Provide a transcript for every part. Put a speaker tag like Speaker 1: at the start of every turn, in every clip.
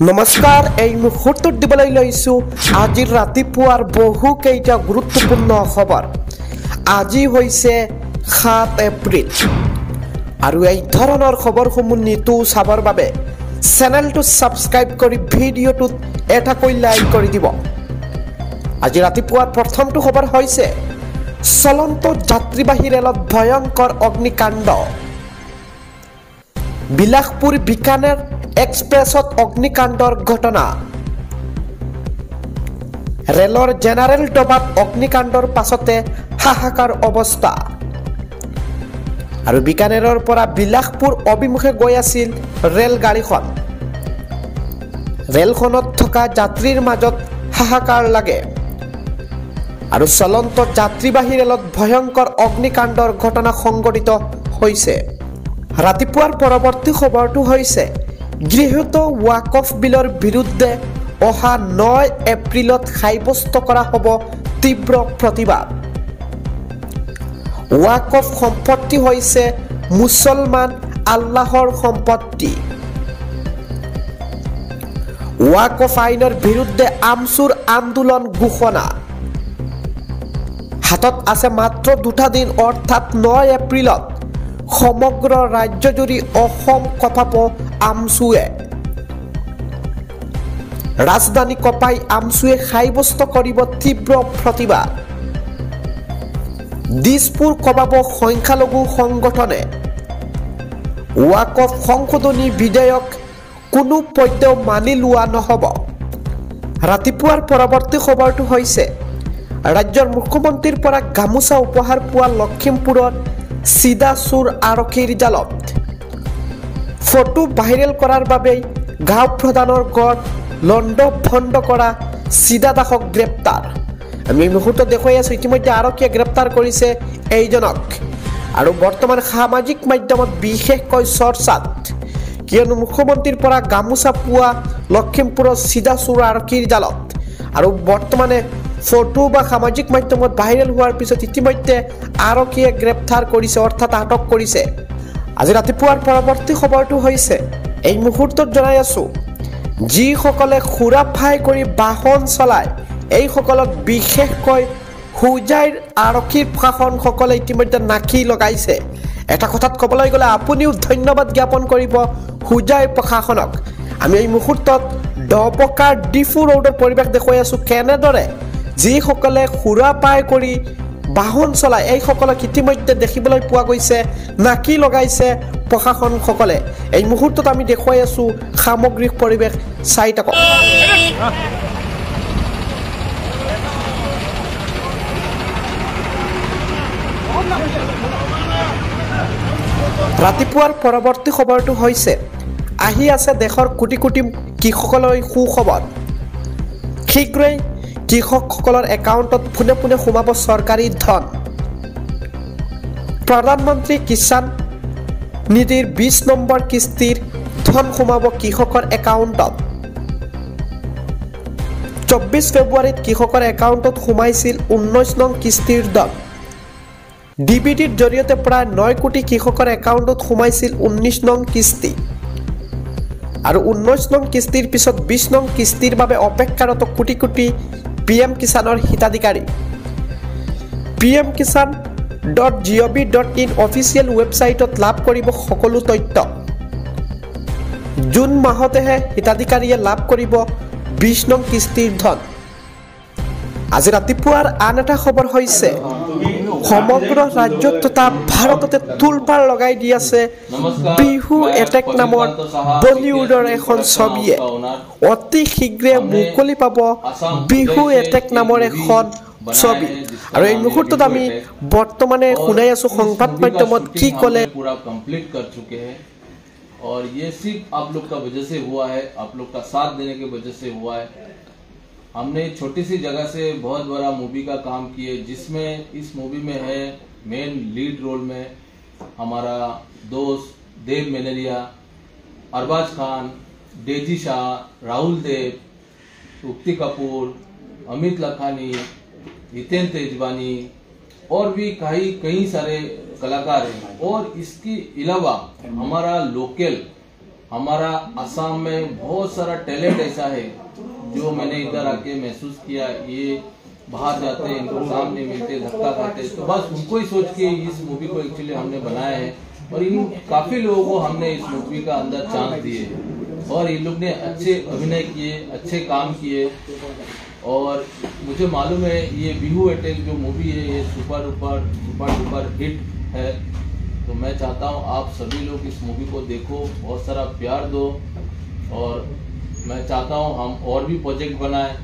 Speaker 1: নমস্কাৰ এই মুহূৰ্তত দিবলৈ লৈছোঁ আজিৰ ৰাতিপুৱাৰ বহু কেইটা গুৰুত্বপূৰ্ণ খবৰ। আজি হৈছে ৭ এপ্ৰিল আৰু এই ধৰণৰ খবৰসমূহ নিতৌ চাবৰ বাবে চেনেলটো ছাবস্ক্ৰাইব কৰি ভিডিঅ'টোত এটাকৈ লাইক কৰি দিব। আজি ৰাতিপুৱাৰ প্ৰথমটো খবৰ হৈছে চলন্ত যাত্ৰীবাহী ৰেলত ভয়ংকৰ অগ্নিকাণ্ড। বিলাসপুৰ বিকানেৰ এক্সপ্ৰেছত অগ্নিকাণ্ডৰ ঘটনা। ৰেলৰ জেনাৰেল ডবাত অগ্নিকাণ্ডৰ পাছতে হাহাকাৰ অৱস্থা। আৰু বিকানেৰৰ পৰা বিলাসপুৰ অভিমুখে গৈ আছিল ৰেলগাড়ীখন। ৰেলখনত থকা যাত্ৰীৰ মাজত হাহাকাৰ লাগে আৰু চলন্ত যাত্ৰীবাহী ৰেলত ভয়ংকৰ অগ্নিকাণ্ডৰ ঘটনা সংঘটিত হৈছে। ৰাতিপুৱাৰ পৰৱৰ্তী খবৰটো হৈছে গৃহীত ৱাকফ বিলৰ বিৰুদ্ধে অহা ৯ এপ্ৰিলত সাব্যস্ত কৰা হ'ব তীব্ৰ প্ৰতিবাদ। ৱাকফ সম্পত্তি হৈছে মুছলমান আল্লাহৰ সম্পত্তি। ৱাকফ আইনৰ বিৰুদ্ধে আমচুৰ আন্দোলন ঘোষণা। হাতত আছে মাত্ৰ 2টা দিন অৰ্থাৎ ৯ এপ্ৰিলত সমগ্ৰ ৰাজ্যজুৰি অসম কঁপাব আমচুৱে। ৰাজধানী কঁপাই আমচুৱে সাব্যস্ত কৰিব তীব্ৰ প্ৰতিবাদ। দিছপুৰ কঁপাব সংখ্যালঘু সংগঠনে। ৱাকফ সংশোধনী বিধেয়ক কোনো পধ্যেও মানি লোৱা নহ'ব। ৰাতিপুৱাৰ পৰৱৰ্তী খবৰটো হৈছে ৰাজ্যৰ মুখ্যমন্ত্ৰীৰ পৰা গামোচা উপহাৰ পোৱা লখিমপুৰৰ চিদাচুৰ আৰক্ষীৰ জালত। ফটো ভাইৰেল কৰাৰ বাবেই গাঁও প্ৰধানৰ গড় লণ্ড ভণ্ড কৰা চিদা দাসক গ্ৰেপ্তাৰ। আমি এই মুহূৰ্তত দেখুৱাই আছোঁ ইতিমধ্যে আৰক্ষীয়ে গ্ৰেপ্তাৰ কৰিছে এইজনক আৰু বৰ্তমান সামাজিক মাধ্যমত বিশেষকৈ চৰ্চাত, কিয়নো মুখ্যমন্ত্ৰীৰ পৰা গামোচা পোৱা লখিমপুৰৰ চিদাচুৰ আৰক্ষীৰ জালত আৰু বৰ্তমানে ফটো বা সামাজিক মাধ্যমত ভাইৰেল হোৱাৰ পিছত ইতিমধ্যে আৰক্ষীয়ে গ্ৰেপ্তাৰ কৰিছে অৰ্থাৎ আটক কৰিছে। আজি ৰাতিপুৱাৰ পৰৱৰ্তী খবৰটো হৈছে এই মুহূৰ্তত জনাই আছোঁ যিসকলে সুৰাফাই কৰি বাহন চলায় এইসকলক বিশেষকৈ হোজাইৰ আৰক্ষীৰ প্ৰশাসনসকলে ইতিমধ্যে নাকি লগাইছে। এটা কথাত ক'বলৈ গ'লে আপুনিও ধন্যবাদ জ্ঞাপন কৰিব হোজাইৰ প্ৰশাসনক। আমি এই মুহূৰ্তত দপকাৰ ডিফু ৰোডৰ পৰিৱেশ দেখুৱাই আছোঁ কেনেদৰে যিসকলে সুৰাপাই কৰি বাহন চলায় এইসকলক ইতিমধ্যে দেখিবলৈ পোৱা গৈছে নাকি লগাইছে প্ৰশাসনসকলে। এই মুহূৰ্তত আমি দেখুৱাই আছোঁ সামগ্ৰিক পৰিৱেশ চাই থাকক। ৰাতিপুৱাৰ পৰৱৰ্তী খবৰটো হৈছে আহি আছে দেশৰ কোটি কোটি কৃষকলৈ সুখবৰ। শীঘ্ৰেই কৃষকসকলৰ একাউণ্টত পোনে পোনে সোমাব চৰকাৰী ধন। প্ৰধানমন্ত্ৰী কিষাণ নিধিৰ 20 নম্বৰ কিস্তিৰ ধন সোমাব কৃষকৰ একাউণ্টত। 24 ফেব্ৰুৱাৰীত কৃষকৰ একাউণ্টত সোমাইছিল 19 নং কিস্তিৰ ধন। ডিবিটিৰ জৰিয়তে প্ৰায় 9 কোটি কৃষকৰ একাউণ্টত সোমাইছিল 19 নং কিস্তি আৰু 19 নং কিস্তিৰ পিছত 20 নং কিস্তিৰ বাবে অপেক্ষাৰত কোটি কোটি PM কিষাণৰ হিতাধিকাৰী। pmkisan.gov.in অফিচিয়েল ৱেবছাইটত লাভ কৰিব সকলো তথ্য। জুন মাহতেহে হিতাধিকাৰীয়ে লাভ কৰিব 20 নং কিস্তিৰ ধন। আজি ৰাতিপুৱাৰ আন এটা খবৰ হৈছে সমগ্ৰ ৰাজ্যত তথা ভাৰততে তোলপাৰ লগাই দি আছে বিহু এটেক নামৰ বলিউডৰ এখন ছবিয়ে। অতি শীঘ্ৰে মুকলি পাব বিহু এটেক নামৰ এখন ছবি আৰু এই মুহূৰ্তত আমি বৰ্তমানে শুনাই আছোঁ সংবাদ মাধ্যমত কি ক'লে।
Speaker 2: और ये सिर्फ आप लोग का वजह से हुआ है, आप लोग का साथ देने की वजह से हुआ है। हमने छोटी सी जगह से बहुत बड़ा मूवी का काम किए, जिसमें इस मूवी में है मेन लीड रोल में हमारा दोस्त देव मेनरिया, अरबाज खान, डेजी शाह, राहुल देव, उक्ति कपूर, अमित लखानी, हितेन तेजवानी और भी कई सारे कलाकार हैं। और इसके अलावा हमारा लोकल हमारा असम में बहुत सारा टैलेंट ऐसा है जो मैंने इधर आके महसूस किया। ये बाहर जाते हैं, इनको काम नहीं मिलते, धक्का खाते, तो बस उनको ही सोच के इस मूवी को एक्चुअली हमने बनाया है। और इन काफी लोगों को हमने इस मूवी का अंदर चांस दिए और इन लोग ने अच्छे अभिनय किए, अच्छे काम किए। और मुझे मालूम है ये बिहू अटैक जो मूवी है ये सुपर डुपर हिट है। तो मैं चाहता हूँ आप सभी लोग इस मूवी को देखो, बहुत सारा प्यार दो। और मैं चाहता हूँ हम और भी प्रोजेक्ट बनाएं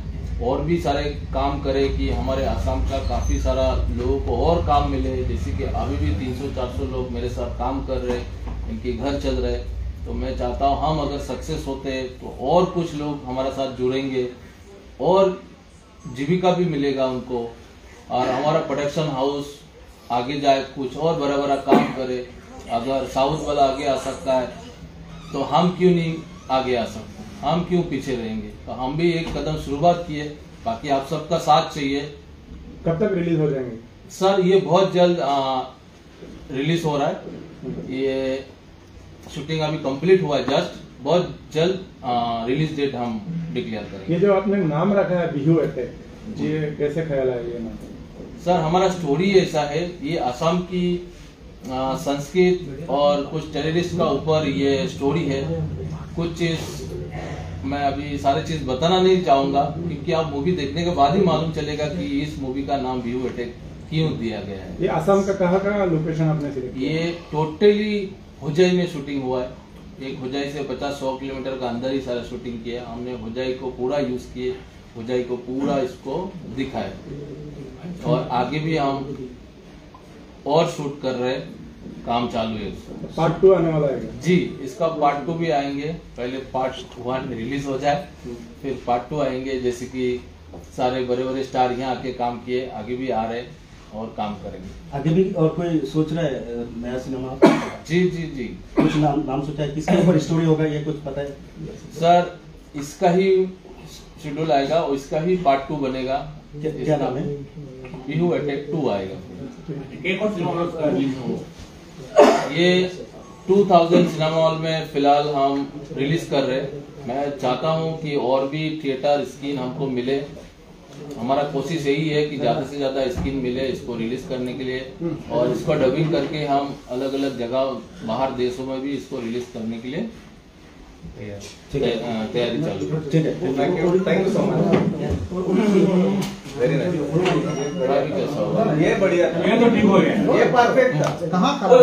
Speaker 2: और भी सारे काम करें कि हमारे आसाम का काफ़ी सारा लोगों को और काम मिले। जैसे कि अभी भी 300-400 लोग मेरे साथ काम कर रहे, इनके घर चल रहे। तो मैं चाहता हूँ हम अगर सक्सेस होते हैं तो और कुछ लोग हमारे साथ जुड़ेंगे और जीविका भी मिलेगा उनको। और हमारा प्रोडक्शन हाउस आगे जाए, कुछ और बड़ा बड़ा काम करे। अगर साउथ वाला आगे आ सकता है तो हम क्यों नहीं आगे आ सकते, हम क्यों पीछे रहेंगे। तो हम भी एक कदम शुरुआत किए, बाकी आप सबका साथ चाहिए।
Speaker 3: कब तक रिलीज हो जाएंगे
Speaker 2: सर? ये बहुत जल्द रिलीज हो रहा है। ये शूटिंग अभी कंप्लीट हुआ है जस्ट, बहुत जल्द रिलीज डेट हम डिक्लेयर करेंगे।
Speaker 3: ये जो आपने नाम रखा है बिहू अटैक, ये कैसे ख्याल है ये नाम?
Speaker 2: सर हमारा स्टोरी ऐसा है, ये असम की संस्कृत और कुछ टेररिस्ट का ऊपर ये स्टोरी है। कुछ चीज मैं अभी सारी चीज बताना नहीं चाहूंगा क्योंकि आप मूवी देखने के बाद ही मालूम चलेगा कि इस मूवी का नाम बिहू अटैक क्यों दिया गया है।
Speaker 3: ये असम का कहाँ लोकेशन आपने सिलेक्ट किया?
Speaker 2: ये टोटली हुजाई में शूटिंग हुआ है। एक हुजाई से 50-100 किलोमीटर का अंदर ही सारा शूटिंग किया। हमने हुजाई को पूरा यूज किए, हुजाई को पूरा इसको दिखाया। और आगे भी हम और शूट कर रहे हैं, काम चालू है।
Speaker 3: पार्ट 2 आने वाला है
Speaker 2: जी, इसका पार्ट 2 भी आएंगे। पहले पार्ट 1 रिलीज हो जाए फिर पार्ट 2 आएंगे। जैसे कि सारे बड़े बड़े स्टार यहाँ आके काम किए, आगे भी आ रहे और काम करेंगे।
Speaker 4: आगे भी और कोई सोच रहा है नया सिनेमा?
Speaker 2: जी जी जी,
Speaker 4: कुछ नाम सोचा है? किसके ऊपर स्टोरी होगा ये कुछ पता है?
Speaker 2: सर इसका ही शेड्यूल आएगा और इसका ही पार्ट 2 बनेगा।
Speaker 4: क्या नाम है?
Speaker 2: बिहू अटैक 2 आएगा। ये 2000 सिनेमा हॉल में फिलहाल हम रिलीज कर रहे हैं। मैं चाहता हूं कि और भी थिएटर स्क्रीन हमको मिले। हमारा कोशिश यही है कि ज्यादा से ज्यादा स्क्रीन मिले इसको रिलीज करने के लिए। और इसको डबिंग करके हम अलग अलग जगह बाहर देशों में भी इसको रिलीज करने के लिए तैयारी चालू है।
Speaker 4: ठीक है,
Speaker 5: thank you so much, very nice.
Speaker 2: कैसा होगा?
Speaker 5: ये बढ़िया,
Speaker 6: ये तो ठीक हो गया,
Speaker 5: ये परफेक्ट था।
Speaker 6: कहाँ खराब?